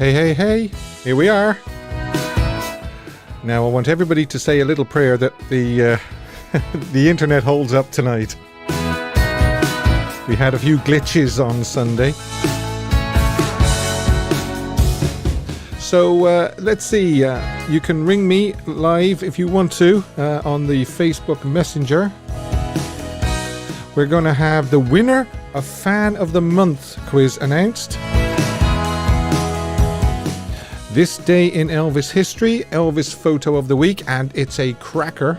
Hey, hey, hey, here we are. Now I want everybody to say a little prayer that the internet holds up tonight. We had a few glitches on Sunday. So let's see, you can ring me live if you want to on the Facebook Messenger. We're going to have the winner of Fan of the Month quiz announced. This day in Elvis history, Elvis photo of the week, and it's a cracker.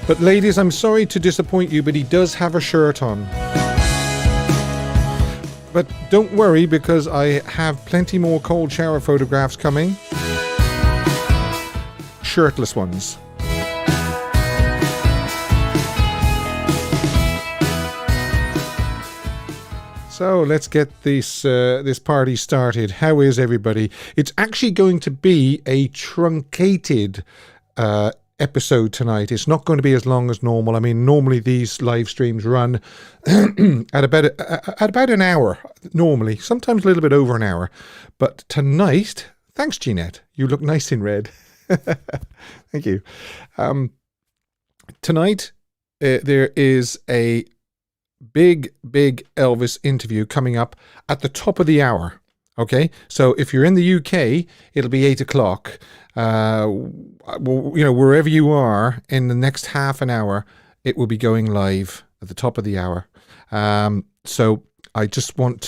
But ladies, I'm sorry to disappoint you, but he does have a shirt on. But don't worry, because I have plenty more cold shower photographs coming. Shirtless ones. So let's get this party started. How is everybody? It's actually going to be a truncated episode tonight. It's not going to be as long as normal. I mean, normally these live streams run at about an hour, normally. Sometimes a little bit over an hour. But tonight, thanks Jeanette, you look nice in red. Thank you. Tonight, there is a big Elvis interview coming up at the top of the hour. Okay, so if you're in the UK, it'll be 8 o'clock. Wherever you are in the next half an hour, it will be going live at the top of the hour. So I don't want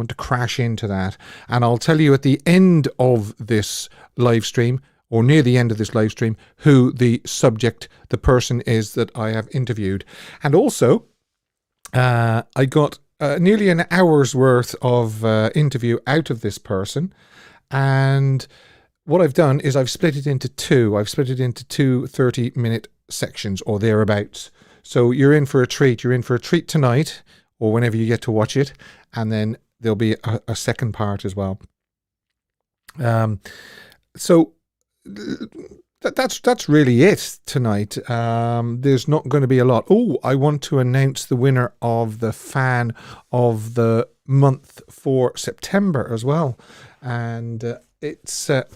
to crash into that. And I'll tell you at the end of this live stream, or near the end of this live stream, who the person is that I have interviewed. And also, I got nearly an hour's worth of interview out of this person, and what I've done is I've split it into two. I've split it into two 30-minute sections or thereabouts. So you're in for a treat. You're in for a treat tonight, or whenever you get to watch it, and then there'll be a second part as well. So that's really it tonight. There's not going to be a lot. Oh, I want to announce the winner of the Fan of the Month for September as well. And it's the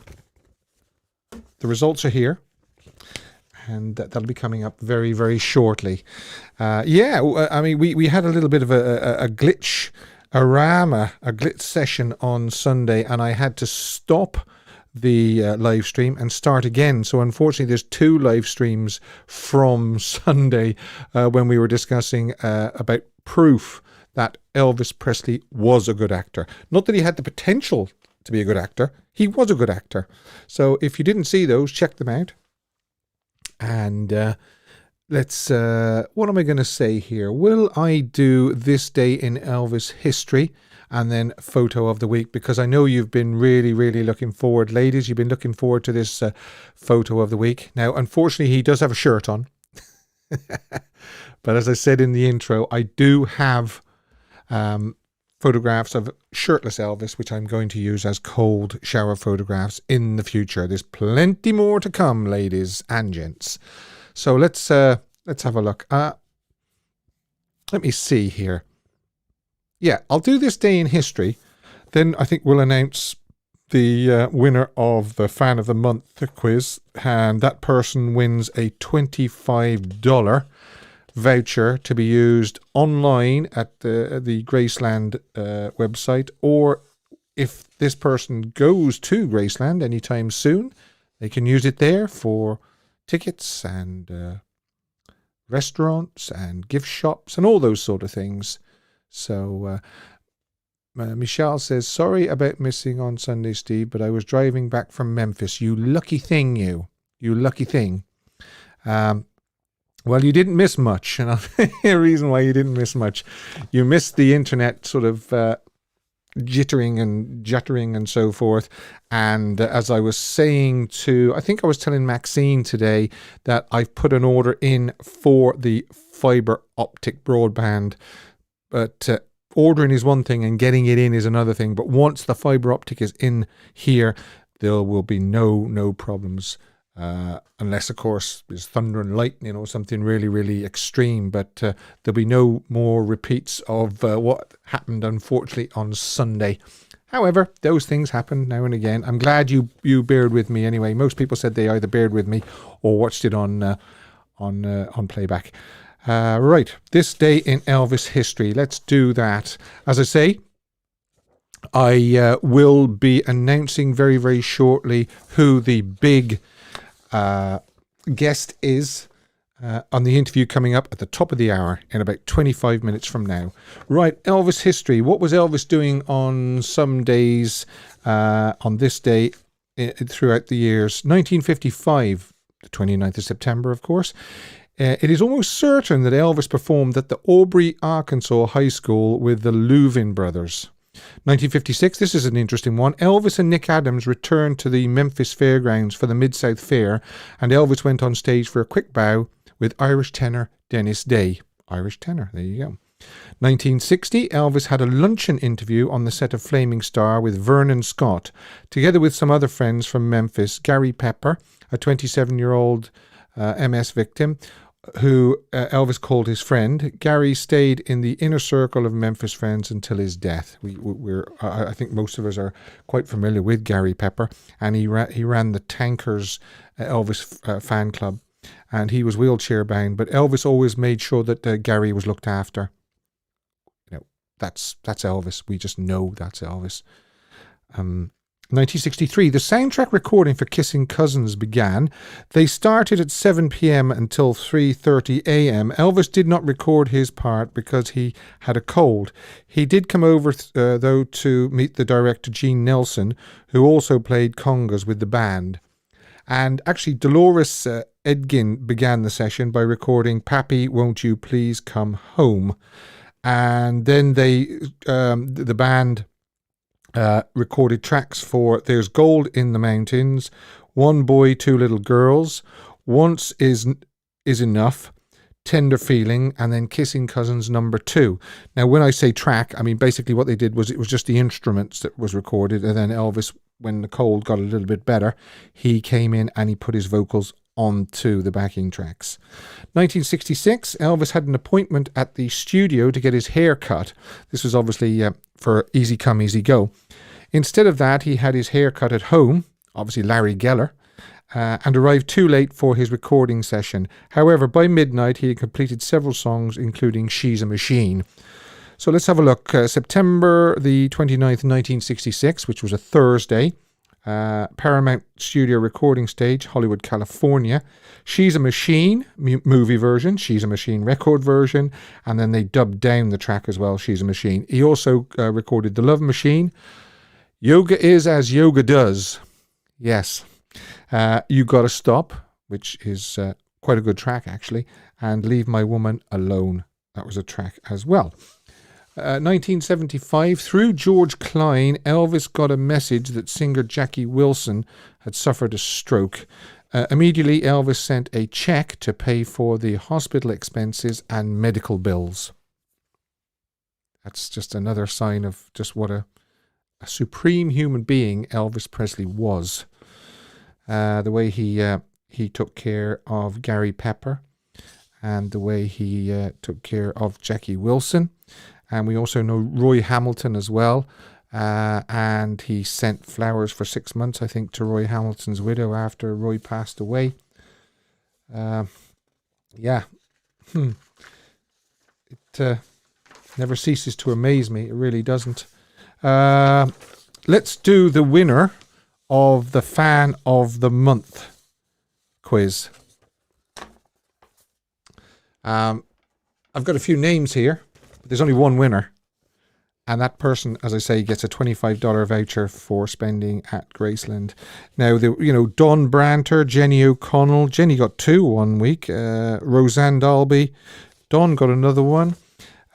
results are here, and that'll be coming up very, very shortly. I mean, we had a little bit of a glitch session on Sunday, and I had to stop the live stream and start again. So unfortunately there's two live streams from Sunday when we were discussing about proof that Elvis Presley was a good actor. Not that he had the potential to be a good actor, he was a good actor. So if you didn't see those, check them out. And let's what am I going to say here? Will I do this day in Elvis history and then photo of the week? Because I know you've been really, really looking forward. Ladies, you've been looking forward to this photo of the week. Now, unfortunately, he does have a shirt on. But as I said in the intro, I do have photographs of shirtless Elvis, which I'm going to use as cold shower photographs in the future. There's plenty more to come, ladies and gents. So let's have a look. Let me see here. Yeah, I'll do this day in history. Then I think we'll announce the winner of the Fan of the Month quiz. And that person wins a $25 voucher to be used online at the Graceland website. Or if this person goes to Graceland anytime soon, they can use it there for tickets and restaurants and gift shops and all those sort of things. So Michelle says, sorry about missing on Sunday, Steve, but I was driving back from Memphis. You lucky thing, you lucky thing. Well, you didn't miss much, and I'll tell you a reason why you didn't miss much. You missed the internet sort of jittering and juttering and so forth. And as I was saying I think I was telling Maxine today that I've put an order in for the fiber optic broadband. But ordering is one thing and getting it in is another thing. But once the fiber optic is in here, there will be no problems. Unless, of course, there's thunder and lightning or something really, really extreme. But there'll be no more repeats of what happened, unfortunately, on Sunday. However, those things happen now and again. I'm glad you bared with me anyway. Most people said they either bared with me or watched it on playback. Right, this day in Elvis history. Let's do that. As I say, I will be announcing very, very shortly who the big guest is on the interview coming up at the top of the hour in about 25 minutes from now. Right, Elvis history. What was Elvis doing on some days on this day throughout the years? 1955, the 29th of September, of course. It is almost certain that Elvis performed at the Aubrey, Arkansas High School with the Louvin brothers. 1956, this is an interesting one. Elvis and Nick Adams returned to the Memphis Fairgrounds for the Mid-South Fair, and Elvis went on stage for a quick bow with Irish tenor Dennis Day. Irish tenor, there you go. 1960, Elvis had a luncheon interview on the set of Flaming Star with Vernon Scott, together with some other friends from Memphis, Gary Pepper, a 27-year-old MS victim, who Elvis called his friend. Gary stayed in the inner circle of Memphis friends until his death. I think most of us are quite familiar with Gary Pepper, and he ran the Tankers Elvis fan club, and he was wheelchair bound. But Elvis always made sure that Gary was looked after. You know, that's Elvis. We just know that's Elvis. 1963, the soundtrack recording for Kissing Cousins began. They started at 7 p.m. until 3:30 a.m. Elvis did not record his part because he had a cold. He did come over, though, to meet the director, Gene Nelson, who also played congas with the band. And actually, Dolores Edgin began the session by recording Pappy, Won't You Please Come Home? And then the band recorded tracks for There's Gold in the Mountains, One Boy, Two Little Girls, Once Is Enough, Tender Feeling, and then Kissing Cousins #2. Now, when I say track, I mean basically what they did was it was just the instruments that was recorded, and then Elvis, when the cold got a little bit better, he came in and he put his vocals onto the backing tracks. 1966, Elvis had an appointment at the studio to get his hair cut. This was obviously for easy come, easy go. Instead of that, he had his hair cut at home, obviously Larry Geller, and arrived too late for his recording session. However, by midnight, he had completed several songs, including She's a Machine. So let's have a look. September the 29th, 1966, which was a Thursday. Paramount Studio recording stage, Hollywood, California. She's a Machine movie version, She's a Machine record version, and then they dubbed down the track as well, She's a Machine. He also recorded The Love Machine, Yoga Is As Yoga Does. Yes. You Gotta Stop, which is quite a good track actually, and Leave My Woman Alone. That was a track as well. 1975, through George Klein, Elvis got a message that singer Jackie Wilson had suffered a stroke. Immediately, Elvis sent a check to pay for the hospital expenses and medical bills. That's just another sign of just what a supreme human being Elvis Presley was. The way he took care of Gary Pepper, and the way he took care of Jackie Wilson. And we also know Roy Hamilton as well. And he sent flowers for 6 months, I think, to Roy Hamilton's widow after Roy passed away. Yeah. It never ceases to amaze me. It really doesn't. Let's do the winner of the Fan of the Month quiz. I've got a few names here. There's only one winner, and that person, as I say, gets a $25 voucher for spending at Graceland. Now, Dawn Branter, Jenny O'Connell. Jenny got 2 1 week. Roseanne Dalby. Dawn got another one.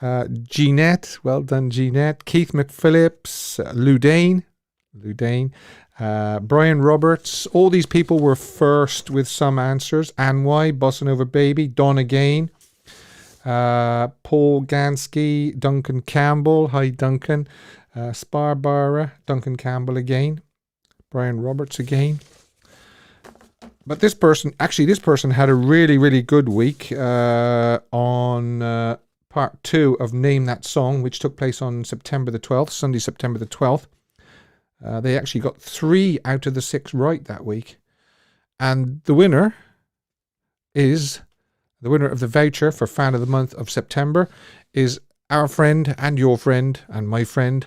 Jeanette, well done, Jeanette. Keith McPhillips, Ludane, Brian Roberts. All these people were first with some answers. Ann Y, Bossa Nova Baby, Dawn again. Paul Gansky, Duncan Campbell, hi Duncan, Sparbara, Duncan Campbell again, Brian Roberts again. But this person had a really, really good week on part 2 of Name That Song, which took place on September the 12th, Sunday, September the 12th. They actually got 3 out of the 6 right that week. And the winner of the voucher for Fan of the Month of September is our friend and your friend and my friend,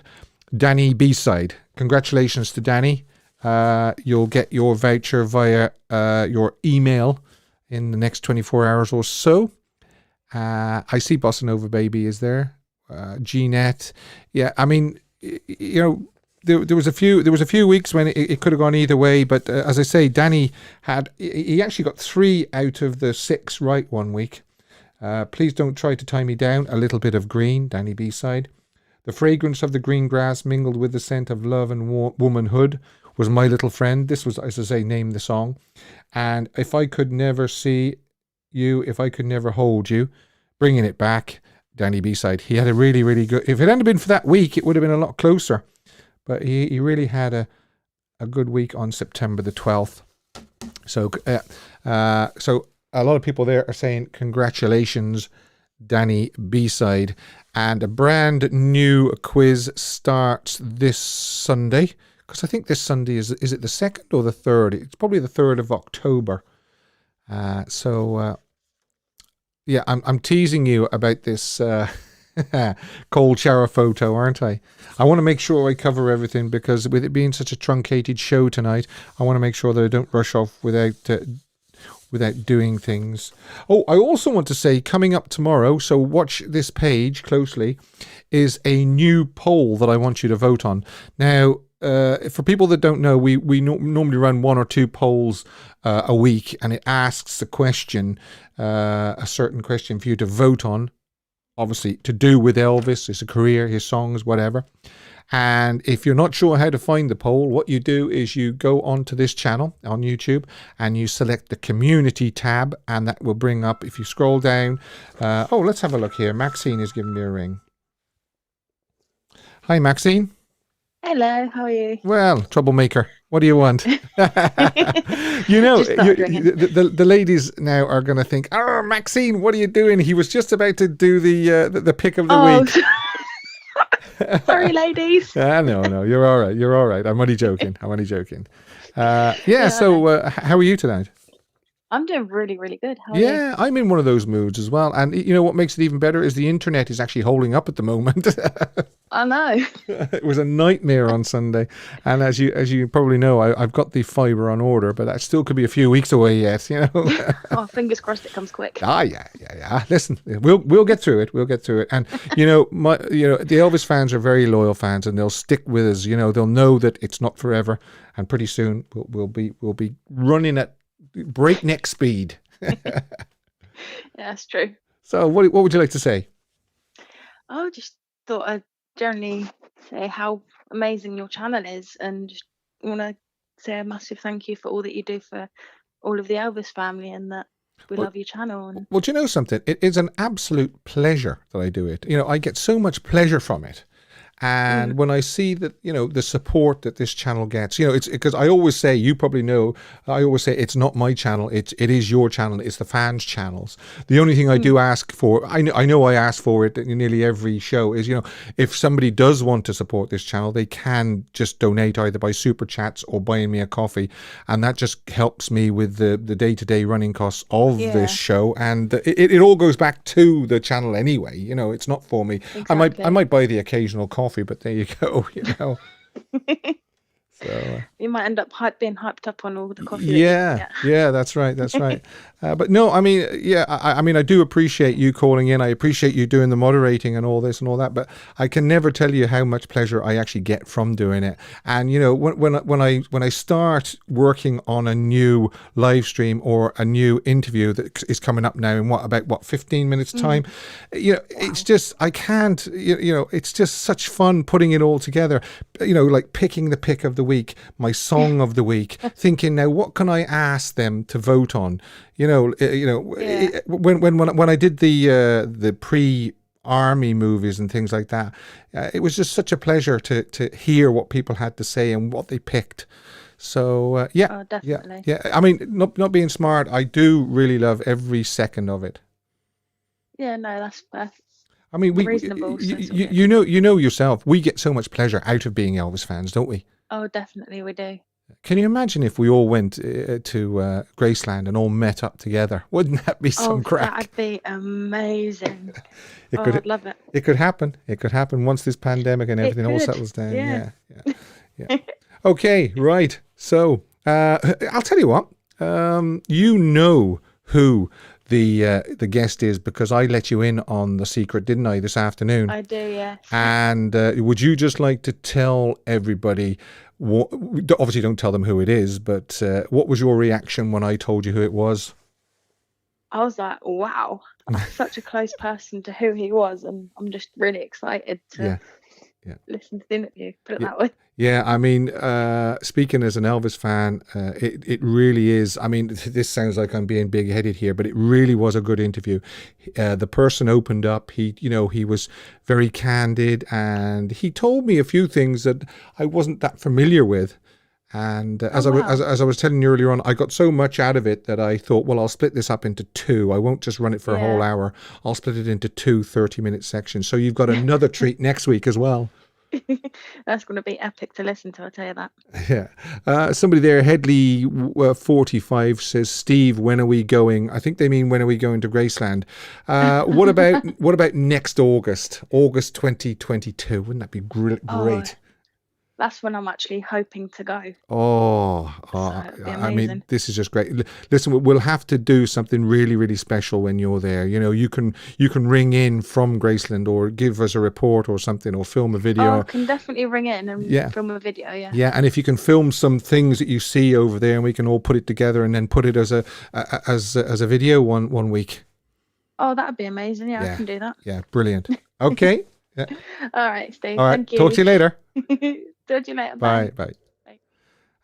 Danny B-Side. Congratulations to Danny. You'll get your voucher via your email in the next 24 hours or so. I see Bossa Nova Baby is there. Jeanette. Yeah, I mean, you know, there was a few weeks when it could have gone either way, but as I say, Danny he actually got 3 out of the 6 right one week. Please don't try to tie me down. A little bit of green, Danny B-Side. The fragrance of the green grass mingled with the scent of love and womanhood was my little friend. This was, as I say, named the song. And if I could never see you, if I could never hold you, bringing it back, Danny B-Side. He had a really, really good, if it hadn't been for that week, it would have been a lot closer. But he really had a good week on September the 12th. So a lot of people there are saying congratulations, Danny B-Side. And a brand new quiz starts this Sunday. Because I think this Sunday, is it the 2nd or the 3rd? It's probably the 3rd of October. Yeah, I'm teasing you about this cold shower photo, aren't I? I want to make sure I cover everything because with it being such a truncated show tonight, I want to make sure that I don't rush off without doing things. Oh, I also want to say coming up tomorrow, so watch this page closely, is a new poll that I want you to vote on. Now, for people that don't know, we normally run 1 or 2 polls a week, and it asks a question, a certain question for you to vote on. Obviously, to do with Elvis, his career, his songs, whatever. And if you're not sure how to find the poll, what you do is you go onto this channel on YouTube and you select the community tab, and that will bring up, if you scroll down, let's have a look here. Maxine is giving me a ring. Hi, Maxine. Hello, how are you? Well, troublemaker. What do you want? You know, the ladies now are going to think, "Oh, Maxine, what are you doing?" He was just about to do the pick of the week. Sorry, ladies. No, you're all right. You're all right. I'm only joking. So how are you tonight? I'm doing really, really good. How are you? I'm in one of those moods as well. And you know what makes it even better is the internet is actually holding up at the moment. I know. It was a nightmare on Sunday. And as you probably know, I've got the fibre on order, but that still could be a few weeks away yet, you know. Oh, fingers crossed it comes quick. Yeah. Listen, we'll get through it. And the Elvis fans are very loyal fans, and they'll stick with us. You know, they'll know that it's not forever, and pretty soon we'll be running at breakneck speed. Yeah, that's true. So what would you like to say? I just thought I'd generally say how amazing your channel is, and just want to say a massive thank you for all that you do for all of the Elvis family, and that we love your channel. Well, do you know something? It is an absolute pleasure that I do it. You know, I get so much pleasure from it. And when I see that, you know, the support that this channel gets, you know, it's because I always say, you probably know, I always say it's not my channel, it is your channel, it's the fans' channels. The only thing I do ask for, I know I ask for it in nearly every show, is, you know, if somebody does want to support this channel, they can just donate either by super chats or buying me a coffee, and that just helps me with the day-to-day running costs of this show, and it all goes back to the channel anyway. You know, it's not for me. Exactly. I might buy the occasional coffee, but there you go, you know. So you might end up being hyped up on all the coffee. Yeah, that's right. But no, I mean, I do appreciate you calling in. I appreciate you doing the moderating and all this and all that. But I can never tell you how much pleasure I actually get from doing it. And you know, when I start working on a new live stream or a new interview that is coming up now in about 15 minutes time, you know, it's just I can't. You know, it's just such fun putting it all together. You know, like picking the pick of the week, my song of the week, thinking now what can I ask them to vote on? When I did the pre-army movies and things like that, it was just such a pleasure to hear what people had to say and what they picked. So definitely. Yeah. I mean, not being smart, I do really love every second of it. Yeah, no, that's fair. I mean, you know yourself, we get so much pleasure out of being Elvis fans, don't we? Oh, definitely we do. Can you imagine if we all went to Graceland and all met up together? Wouldn't that be some Oh, crack? that'd be amazing. It Oh, could I'd love it. it could happen. It could happen once this pandemic and It everything all could. settles down. Yeah. Yeah, yeah, yeah. Okay, right. So I'll tell you what. You know who the guest is because I let you in on the secret, didn't I, this afternoon? I do, yes. And would you just like to tell everybody? Obviously, don't tell them who it is, but what was your reaction when I told you who it was? I was like, wow, such a close person to who he was, and I'm just really excited to listen to the interview, put it that way. Yeah, I mean, speaking as an Elvis fan, it really is. I mean, this sounds like I'm being big-headed here, but it really was a good interview. The person opened up. He was very candid, and he told me a few things that I wasn't that familiar with. And as I was telling you earlier on, I got so much out of it that I thought, well, I'll split this up into two. I won't just run it for a whole hour. I'll split it into two 30-minute sections. So you've got another treat next week as well. That's going to be epic to listen to, I'll tell you that. Yeah. Somebody there, Headley 45 says, Steve, when are we going? I think they mean when are we going to Graceland? What about next August 2022? Wouldn't that be great? That's when I'm actually hoping to go. I mean, this is just great. Listen, we'll have to do something really, really special when you're there. You know, you can ring in from Graceland or give us a report or something or film a video. Oh, I can definitely ring in and film a video, yeah. Yeah, and if you can film some things that you see over there and we can all put it together and then put it as a video one week. Oh, that'd be amazing. Yeah, I can do that. Yeah, brilliant. Okay. Yeah. All right, Steve. All right, thank you. Talk to you later. Talk to you later. Bye. Bye.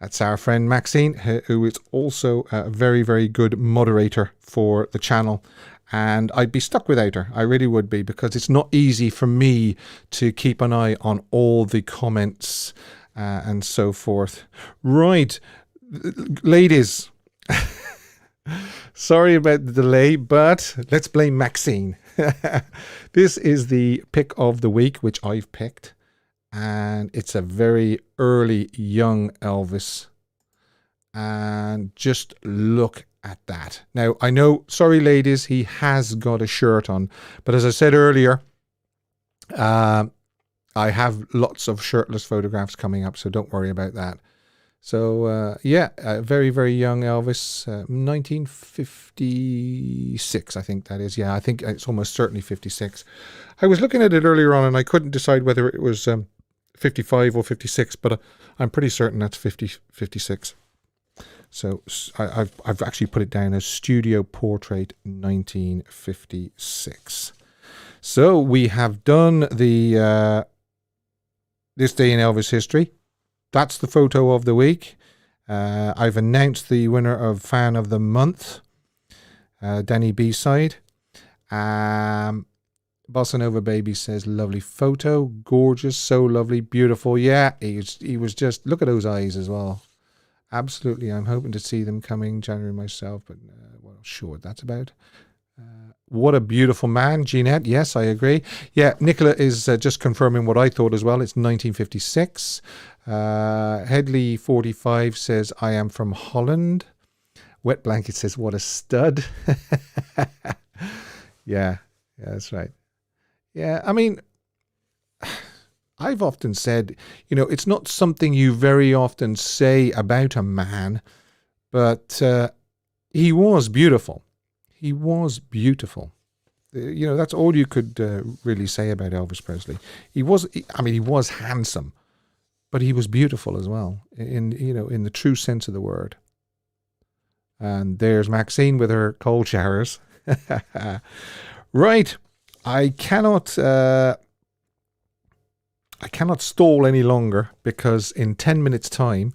That's our friend Maxine, who is also a very, very good moderator for the channel. And I'd be stuck without her. I really would be, because it's not easy for me to keep an eye on all the comments and so forth. Right, ladies. Sorry about the delay, but let's blame Maxine. This is the pick of the week, which I've picked. And it's a very early young Elvis. And just look at that. Now, I know, sorry ladies, he has got a shirt on. But as I said earlier, I have lots of shirtless photographs coming up, so don't worry about that. So, very, very young Elvis, 1956, I think that is. Yeah, I think it's almost certainly 56. I was looking at it earlier on and I couldn't decide whether it was 55 or 56, but I'm pretty certain that's 56. So I've actually put it down as Studio Portrait 1956. So we have done the This Day in Elvis History. That's the photo of the week. I've announced the winner of Fan of the Month, Danny B-Side. Bossa Nova Baby says, lovely photo, gorgeous, so lovely, beautiful. Yeah, he was just, look at those eyes as well. Absolutely, I'm hoping to see them coming January myself, but well, sure what that's about. What a beautiful man, Jeanette. Yes, I agree. Yeah, Nicola is just confirming what I thought as well. It's 1956. Headley 45 says, I am from Holland. Wet Blanket says, what a stud. Yeah, that's right. Yeah, I mean, I've often said, you know, it's not something you very often say about a man, but he was beautiful. He was beautiful. You know, that's all you could really say about Elvis Presley. He was handsome, but he was beautiful as well, in the true sense of the word. And there's Maxine with her cold showers. Right. I cannot stall any longer, because in 10 minutes time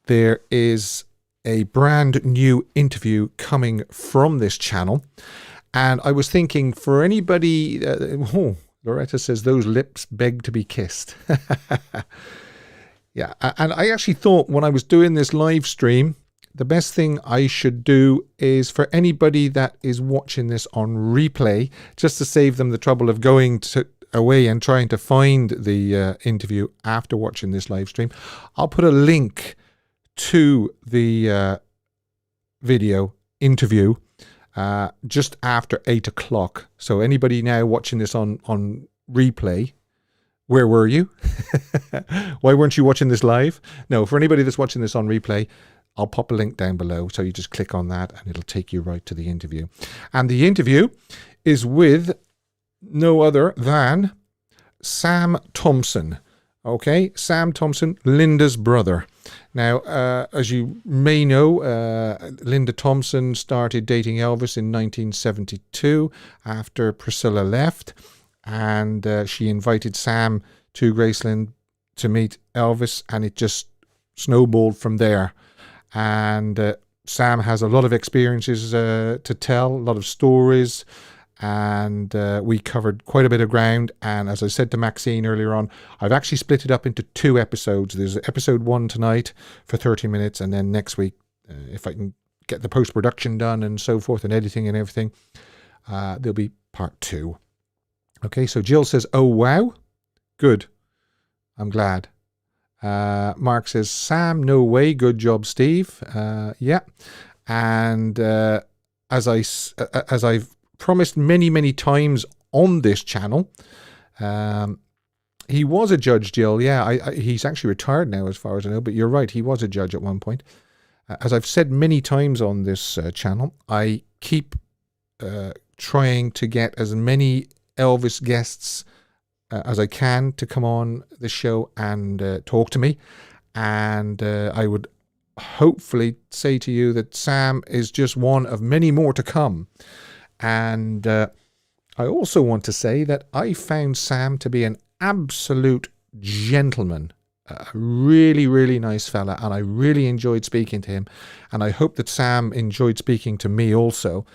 there is a brand new interview coming from this channel, and I was thinking, for anybody Loretta says those lips beg to be kissed. Yeah, and I actually thought when I was doing this live stream, the best thing I should do is for anybody that is watching this on replay, just to save them the trouble of going to away and trying to find the interview after watching this live stream, I'll put a link to the video interview just after 8 o'clock. So anybody now watching this on replay, where were you? Why weren't you watching this live? No, for anybody that's watching this on replay, I'll pop a link down below. So you just click on that and it'll take you right to the interview. And the interview is with no other than Sam Thompson. Okay, Sam Thompson, Linda's brother. Now, as you may know, Linda Thompson started dating Elvis in 1972 after Priscilla left. And she invited Sam to Graceland to meet Elvis, and it just snowballed from there. And Sam has a lot of experiences to tell, a lot of stories, and we covered quite a bit of ground. And as I said to Maxine earlier on, I've actually split it up into 2 episodes. There's episode 1 tonight for 30 minutes, and then next week, if I can get the post-production done and so forth and editing and everything, there'll be part 2. Okay, so Jill says, oh, wow. Good. I'm glad. Mark says, Sam, no way. Good job, Steve. Yeah. And as I've promised many times on this channel, he was a judge, Jill. Yeah, he's actually retired now as far as I know, but you're right. He was a judge at one point. As I've said many times on this channel, I keep trying to get as many Elvis guests as I can to come on the show and talk to me, and I would hopefully say to you that Sam is just one of many more to come. And I also want to say that I found Sam to be an absolute gentleman, a really nice fella, and I really enjoyed speaking to him, and I hope that Sam enjoyed speaking to me also.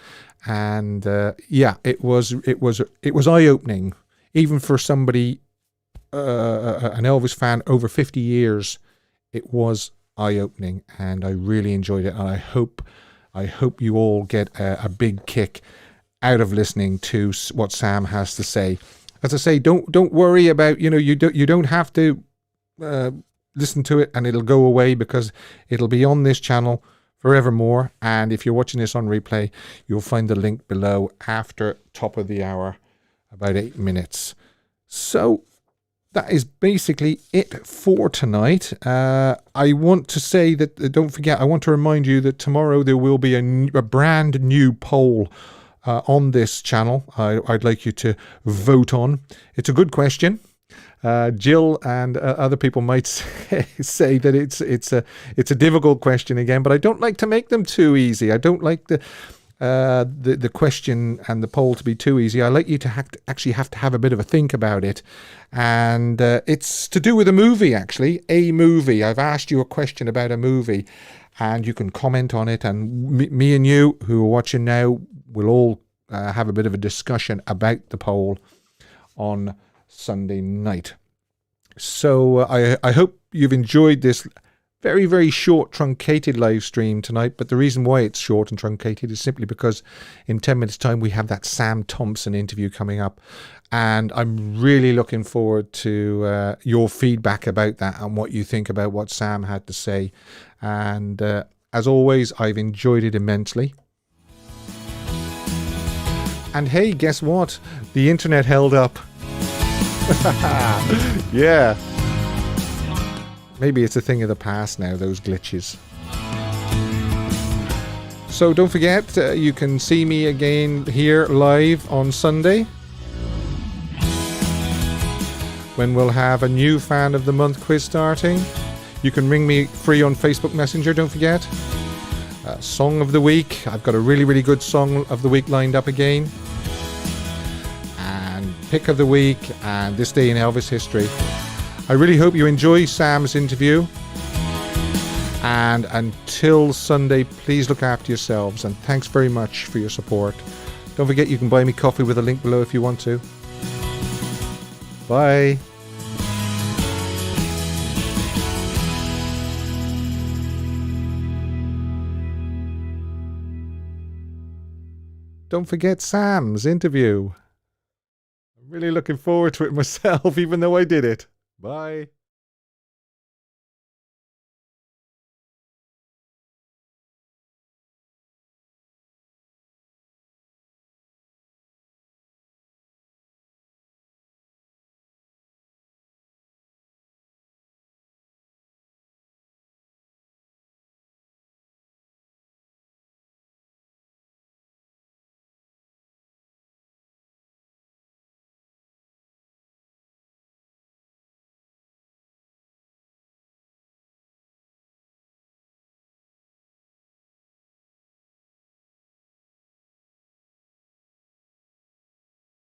And yeah, it was eye-opening, even for somebody, an Elvis fan over 50 years. It was eye-opening, and I really enjoyed it. And I hope you all get a big kick out of listening to what Sam has to say. As I say, don't worry about, you don't have to listen to it and it'll go away, because it'll be on this channel forevermore. And if you're watching this on replay, you'll find the link below after top of the hour, about 8 minutes. So that is basically it for tonight. I want to say that, don't forget, I want to remind you that tomorrow there will be a brand new poll on this channel. I'd like you to vote on. It's a good question. Jill and other people might say that it's a difficult question again, but I don't like to make them too easy. I don't like the question and the poll to be too easy. I like you to actually have to have a bit of a think about it. And it's to do with a movie, actually. A movie. I've asked you a question about a movie, and you can comment on it. And me and you who are watching now will all have a bit of a discussion about the poll on Sunday night. So I hope you've enjoyed this very short, truncated live stream tonight. But the reason why it's short and truncated is simply because in 10 minutes time we have that Sam Thompson interview coming up, and I'm really looking forward to your feedback about that and what you think about what Sam had to say. And as always, I've enjoyed it immensely. And hey, guess what? The internet held up. Yeah. Maybe it's a thing of the past now, those glitches. So don't forget, you can see me again here live on Sunday, when we'll have a new Fan of the Month quiz starting. You can ring me free on Facebook Messenger, don't forget. Song of the Week. I've got a really good Song of the Week lined up again. And Pick of the Week, and This Day in Elvis History. I really hope you enjoy Sam's interview. And until Sunday, please look after yourselves. And thanks very much for your support. Don't forget, you can buy me coffee with a link below if you want to. Bye. Don't forget Sam's interview. Really looking forward to it myself, even though I did it. Bye.